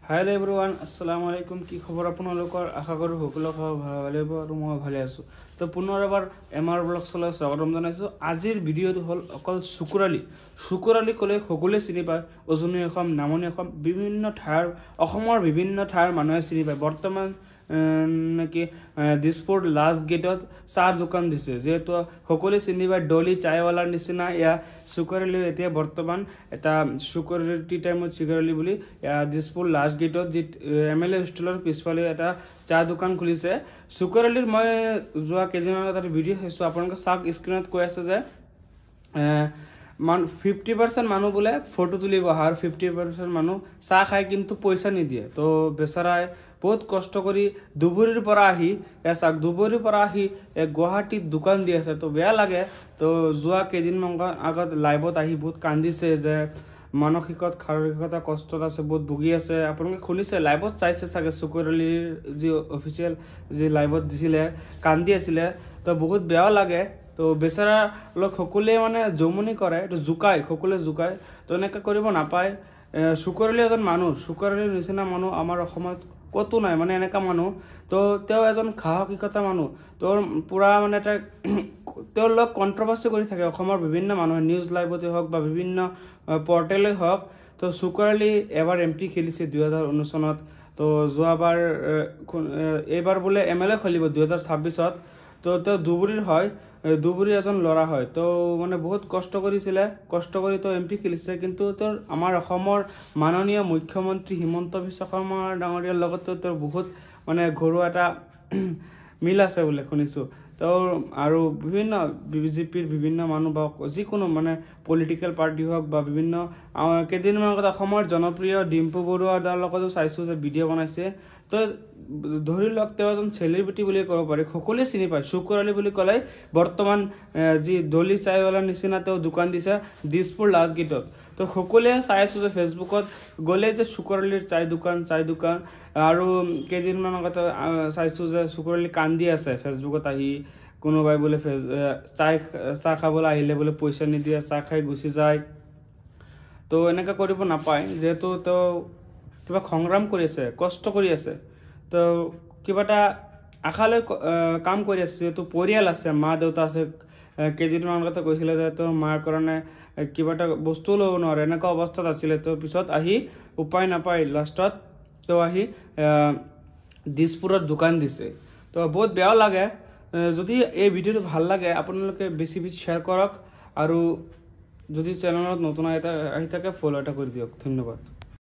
Hello everyone, assalamu alaikum. কি খবৰ আপোনালোকৰ? আশা কৰো সকলো ভালে আৰু মই ভালে আছো। তো পুনৰ এবাৰ এমআৰ ব্লগছলৈ স্বাগতম জনাইছো। আজিৰ ভিডিঅটো হ'ল অকল শুকুৰালি কলে সকলোৱে চিনি পায়। উজনি অসম, নামনি অসম, বিভিন্ন ঠাইৰ অসমৰ বিভিন্ন ঠাইৰ মানুহে চিনি পায়। বৰ্তমান কি দিছপুৰ লাষ্ট গেটত চাহ দোকান দিছে, যেহেতু সকলোৱে চিনি পায় ডলি চায়ৱালাৰ নিচিনা ইয়া শুকুৰালি এতিয়া বৰ্তমান এটা শুকুৰালি টাইমত শুকুৰালি বুলি দিছপুৰ লাষ্ট গেটত যি এমএলএ হোষ্টেলৰ পিছফালে এটা চাহ দোকান খুলিছে। শুকুৰালিৰ মই যোৱা কেইদিনমান এটা ভিডিঅ' চাইছোঁ, আপোনালোকে চাওক স্ক্ৰীনত কৈ আছে যে 50% মানুহ বোলে ফটো তুলিব আৰু 50% মানুহ চাহ খায় কিন্তু পইচা নিদিয়ে। তো বেচাৰাই বহুত কষ্ট কৰি ধুবুৰীৰ পৰা আহি গুৱাহাটীত দোকান দি আছে। তো বেয়া লাগে। তো যোৱা কেইদিনমান আগত লাইভত আহি বহুত কান্দিছে যে মানসিকত শাৰীৰিকতা কষ্টত আছে, বহুত ভুগি আছে। আপোনালোকে শুনিছে, লাইভত চাইছে চাগে, শুকুৰালিৰ যি অফিচিয়েল যি লাইভত দিছিলে কান্দি আছিলে। তো বহুত বেয়াও লাগে। তো বেচাৰা লোক সকলোৱে মানে জমনি কৰে, এইটো সকলোৱে জোকায়। তো এনেকৈ কৰিব নাপায়। শুকুৰালি এজন মানুহ, শুকুৰালিৰ নিচিনা মানুহ আমাৰ অসমত ক'তো নাই, মানে এনেকা মানুহ। তো তেওঁ এজন সাহসিকতা মানুহ। তেওঁৰ পুৰা মানে এটা তেওঁৰ লগ কণ্ট্ৰভাৰ্চি কৰি থাকে অসমৰ বিভিন্ন মানুহে, নিউজ লাইভতে হওক বা বিভিন্ন পৰ্টেলে হওক। তো শুকুৰালি এবাৰ MP খেলিছে 2019 চনত। তো যোৱাবাৰ এইবাৰ বোলে MLA খেলিব 2026-ত। তো তেওঁ ধুবুৰীৰ হয়, ধুবুৰী এজন ল'ৰা হয়। তো মানে বহুত কষ্ট কৰি তো MP খেলিছে। কিন্তু তেওঁৰ আমাৰ অসমৰ মাননীয় মুখ্যমন্ত্ৰী হিমন্ত বিশ্ব শৰ্মা ডাঙৰীয়াৰ লগতো তেওঁৰ বহুত মানে ঘৰুৱা এটা মিল আছে বুলি শুনিছোঁ। তেওঁৰ আৰু বিভিন্ন BJPৰ বিভিন্ন মানুহ বা যিকোনো মানে পলিটিকেল পাৰ্টি হওক বা বিভিন্ন কেইদিনমান আগত অসমৰ জনপ্ৰিয় ডিম্পু বৰুৱাৰ লগতো চাইছোঁ যে ভিডিঅ' বনাইছে। তো ধৰি লওক তেওঁ এজন চেলিব্ৰিটি বুলি ক'ব পাৰি, সকলোৱে চিনি পায়। শুকুৰালি বুলি ক'লে বৰ্তমান যি ডলি চায়ৱালাৰ নিচিনা তেওঁ দোকান দিছে দিছপুৰ লাষ্ট গেটত। তো সকলোৱে চাই আছোঁ যে ফেচবুকত গ'লে যে শুকুৰালিৰ চাই দোকান আৰু কেইদিনমান আগতে চাইছোঁ যে শুকুৰালি কান্দি আছে ফেচবুকত আহি। কোনোবাই বোলে চাহ খাবলৈ আহিলে বোলে পইচা নিদিয়ে, চাহ খাই গুচি যায়। তো এনেকৈ কৰিব নাপায়, যিহেতু তেওঁ কিবা সংগ্ৰাম কৰি আছে, কষ্ট কৰি আছে। তো কিবা এটা আশালৈ কাম কৰি আছে, যিহেতু পৰিয়াল আছে, মা দেউতা আছে। কেইদিনমান আগতে কৈছিলে যে তেওঁৰ মাৰ কাৰণে কিবা এটা বস্তু ল'ব নোৱাৰে, এনেকুৱা অৱস্থাত আছিলে। তো পিছত আহি উপায় নাপায় লাষ্টত তেওঁ আহি দিছপুৰত দোকান দিছে। তো বহুত বেয়াও লাগে। যদি এই ভিডিঅ'টো ভাল লাগে আপোনালোকে বেছি শ্বেয়াৰ কৰক, আৰু যদি চেনেলত নতুন আহি থাকে ফ'ল' এটা কৰি দিয়ক। ধন্যবাদ।